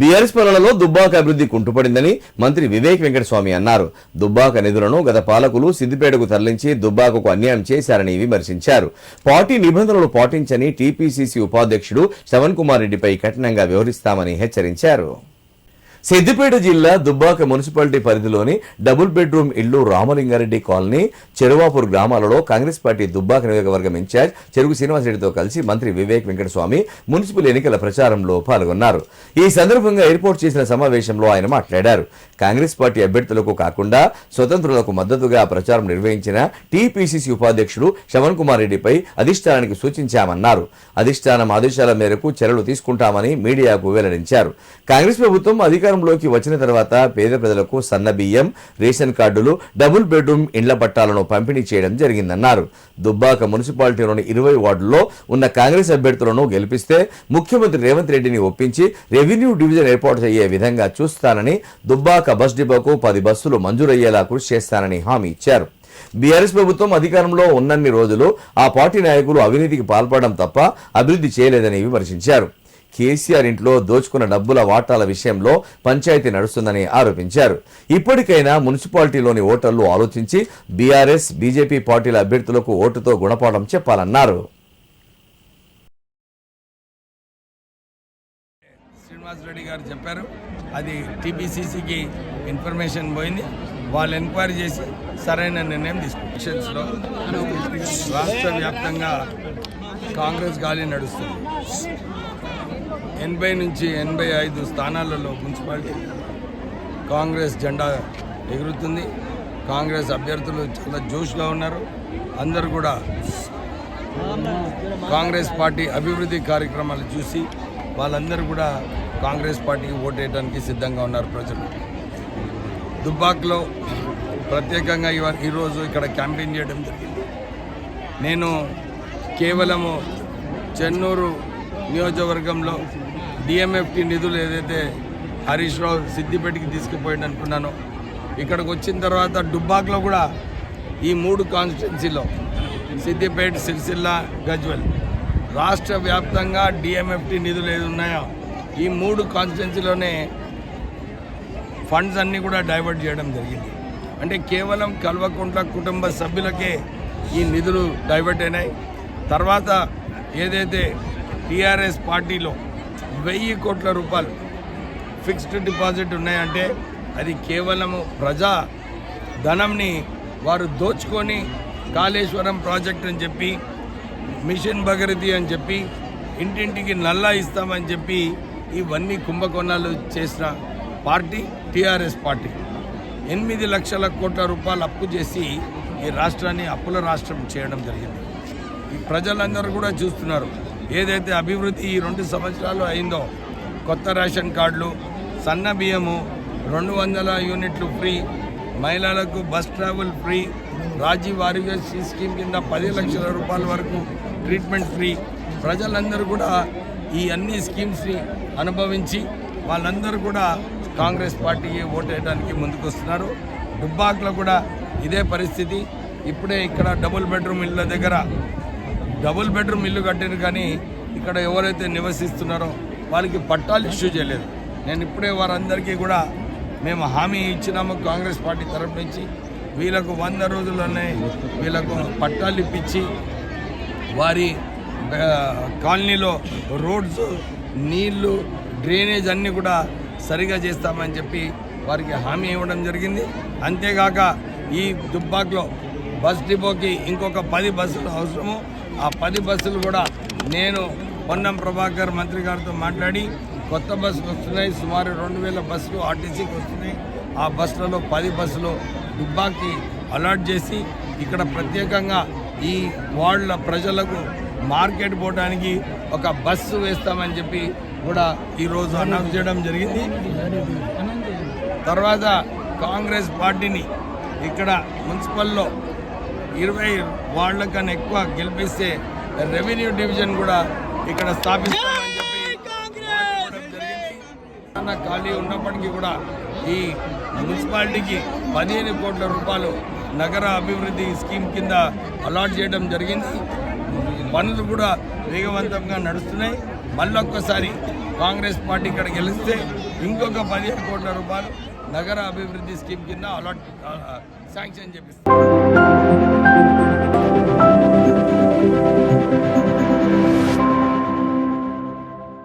BRS పాలనలో దుబ్బాక అభివృద్ధి కుంటుపడిందని మంత్రి వివేక్ వెంకటస్వామి అన్నారు. దుబ్బాక నిధులను గత పాలకులు సిద్దిపేటకు తరలించి దుబ్బాకకు అన్యాయం చేశారని విమర్శించారు. పార్టీ నిబంధనలు పాటించని టీపీసీసీ ఉపాధ్యక్షుడు శ్రవణ్ కుమార్ రెడ్డిపై కఠినంగా వ్యవహరిస్తామని హెచ్చరించారు. సిద్దిపేట జిల్లా దుబ్బాక మున్సిపాలిటీ పరిధిలోని డబుల్ బెడ్రూమ్ ఇళ్లు రామలింగారెడ్డి కాలనీ, చెరువాపూర్ గ్రామాలలో కాంగ్రెస్ పార్టీ దుబ్బాక నియోజకవర్గం ఇన్ఛార్జ్ చెరుకు శ్రీనివాసరెడ్డితో కలిసి మంత్రి వివేక్ వెంకటస్వామి మున్సిపల్ ఎన్నికల ప్రచారంలో పాల్గొన్నారు. ఈ సందర్భంగా ఏర్పాటు చేసిన సమావేశంలో ఆయన మాట్లాడారు. కాంగ్రెస్ పార్టీ అభ్యర్థులకు కాకుండా స్వతంత్రులకు మద్దతుగా ప్రచారం నిర్వహించిన టీపీసీసీ ఉపాధ్యక్షుడు శ్రవణ్ కుమార్ రెడ్డిపై అధిష్టానానికి సూచించామన్నారు. అధిష్టానం ఆదేశాల మేరకు చర్యలు తీసుకుంటామని మీడియాకు వెల్లడించారు. కాంగ్రెస్ ప్రభుత్వం అధికారంలోకి వచ్చిన తర్వాత పేద ప్రజలకు సన్న బియ్యం, రేషన్ కార్డులు, డబుల్ బెడ్రూమ్ ఇండ్ల పట్టాలను పంపిణీ చేయడం జరిగిందన్నారు. దుబ్బాక మున్సిపాలిటీలోని 20 వార్డుల్లో ఉన్న కాంగ్రెస్ అభ్యర్థులను గెలిపిస్తే ముఖ్యమంత్రి రేవంత్ రెడ్డిని ఒప్పించి రెవెన్యూ డివిజన్ ఏర్పాటు అయ్యే విధంగా చూస్తానని, దుబ్బాక బస్ డిపోకు 10 బస్సులు మంజూరయ్యేలా కృషి చేస్తానని హామీ ఇచ్చారు. బీఆర్ఎస్ ప్రభుత్వం అధికారంలో ఉన్నన్ని రోజులు ఆ పార్టీ నాయకులు అవినీతికి పాల్పడడం తప్ప అభివృద్ధి చేయలేదని విమర్శించారు. కేసీఆర్ ఇంట్లో దోచుకున్న డబ్బుల వాటాల విషయంలో పంచాయతీ నడుస్తుందని ఆరోపించారు. ఇప్పటికైనా మున్సిపాలిటీలోని ఓటర్లు ఆలోచించి బీఆర్ఎస్, బీజేపీ పార్టీల అభ్యర్థులకు ఓటుతో గుణపాఠం చెప్పాలన్నారు. శ్రీనివాసరెడ్డి గారు చెప్పారు, అది టీపీసీసీకి ఇన్ఫర్మేషన్ పోయింది. వాళ్ళు ఎంక్వైరీ చేసి సరైన నిర్ణయం తీసుకున్నారు. రాష్ట్ర వ్యాప్తంగా కాంగ్రెస్ గాలి నడుస్తుంది. 80 నుంచి 85 స్థానాలలో మున్సిపాలిటీ కాంగ్రెస్ జెండా ఎగురుతుంది. కాంగ్రెస్ అభ్యర్థులు చాలా జోష్గా ఉన్నారు. అందరూ కూడా కాంగ్రెస్ పార్టీ అభివృద్ధి కార్యక్రమాలు చూసి వాళ్ళందరూ కూడా కాంగ్రెస్ పార్టీకి ఓటేయడానికి సిద్ధంగా ఉన్నారు ప్రజలు. దుబ్బాకలో ప్రత్యేకంగా ఈరోజు ఇక్కడ క్యాంపెయిన్ చేయడం జరిగింది. నేను కేవలము చెన్నూరు నియోజకవర్గంలో డిఎంఎఫ్టీ నిధులు ఏదైతే హరీష్ రావు సిద్దిపేటకి తీసుకుపోయాడు అనుకున్నానో, ఇక్కడికి వచ్చిన తర్వాత దుబ్బాకలో కూడా ఈ 3 కాన్స్టిట్యున్సీలో సిద్దిపేట, సిరిసిల్ల, గజ్వెల్ రాష్ట్ర వ్యాప్తంగా డిఎంఎఫ్టీ నిధులు ఏది ఉన్నాయో ఈ 3 కాన్స్టిట్యున్సీలోనే ఫండ్స్ అన్నీ కూడా డైవర్ట్ చేయడం జరిగింది. అంటే కేవలం కల్వకుంట్ల కుటుంబ సభ్యులకే ఈ నిధులు డైవర్ట్ అయినాయి. తర్వాత ఏదైతే టీఆర్ఎస్ పార్టీలో 1000 కోట్ల రూపాయలు ఫిక్స్డ్ డిపాజిట్ ఉన్నాయంటే అది కేవలము ప్రజా ధనంని వారు దోచుకొని కాళేశ్వరం ప్రాజెక్ట్ అని చెప్పి, మిషన్ భగీరథి అని చెప్పి, ఇంటింటికి నల్లా ఇస్తామని చెప్పి ఇవన్నీ కుంభకోణాలు చేసిన పార్టీ టీఆర్ఎస్ పార్టీ. 8 లక్షల కోట్ల రూపాయలు అప్పు చేసి ఈ రాష్ట్రాన్ని అప్పుల రాష్ట్రం చేయడం జరిగింది. ఈ ప్రజలందరూ కూడా చూస్తున్నారు. ఏదైతే అభివృద్ధి ఈ 2 సంవత్సరాలు అయిందో, కొత్త రేషన్ కార్డులు, సన్న బియ్యము, 200 యూనిట్లు ఫ్రీ, మహిళలకు bus travel free, Rajiv Aarogyasri scheme కింద 10 లక్షల రూపాయల వరకు ట్రీట్మెంట్ ఫ్రీ. ప్రజలందరూ కూడా ఈ అన్ని స్కీమ్స్ని అనుభవించి వాళ్ళందరూ కూడా కాంగ్రెస్ పార్టీకి ఓటేయడానికి ముందుకు వస్తున్నారు. దుబ్బాకలో కూడా ఇదే పరిస్థితి. ఇప్పుడే ఇక్కడ డబుల్ బెడ్రూమ్ ఇళ్ళ దగ్గర డబుల్ బెడ్రూమ్ ఇల్లు కట్టారు, కానీ ఇక్కడ ఎవరైతే నివసిస్తున్నారో వాళ్ళకి పట్టాలు ఇష్యూ చేయలేదు. నేను ఇప్పుడే వారందరికీ కూడా మేము హామీ ఇచ్చినాము కాంగ్రెస్ పార్టీ తరఫు నుంచి. వీళ్ళకు 100 రోజుల్లోనే వీళ్ళకు పట్టాలు ఇప్పించి వారి కాలనీలో రోడ్స్, నీళ్లు, డ్రైనేజ్ అన్నీ కూడా సరిగా చేస్తామని చెప్పి వారికి హామీ ఇవ్వడం జరిగింది. అంతేగాక ఈ దుబ్బాకలో బస్ డిపోకి ఇంకొక 10 బస్సులు అవసరము. ఆ 10 బస్సులు కూడా నేను పొన్నం ప్రభాకర్ మంత్రి గారితో మాట్లాడి కొత్త బస్సులు వస్తున్నాయి. సుమారు 2000 బస్సులు ఆర్టీసీకి వస్తున్నాయి. ఆ బస్సులలో 10 బస్సులు దుబ్బాకి అలాట్ చేసి ఇక్కడ ప్రత్యేకంగా ఈ వార్డుల ప్రజలకు మార్కెట్ పోవడానికి ఒక బస్సు వేస్తామని చెప్పి కూడా ఈరోజు అనౌన్స్ చేయడం జరిగింది. తర్వాత కాంగ్రెస్ పార్టీని ఇక్కడ మున్సిపల్లో 20 వార్డుల కన్నా ఎక్కువ గెలిపిస్తే రెవెన్యూ డివిజన్ కూడా ఇక్కడ స్థాపిస్తామని చెప్పి జరిగింది. ఖాళీ ఉన్నప్పటికీ కూడా ఈ మున్సిపాలిటీకి 15 కోట్ల రూపాయలు నగర అభివృద్ధి స్కీమ్ కింద అలాట్ చేయడం జరిగింది. పనులు కూడా వేగవంతంగా నడుస్తున్నాయి. మళ్ళొక్కసారి కాంగ్రెస్ పార్టీ ఇక్కడ గెలిస్తే ఇంకొక 15 కోట్ల రూపాయలు నగర అభివృద్ధి స్కీమ్ కింద అలాట్ శాంక్షన్ చేపిస్తారు.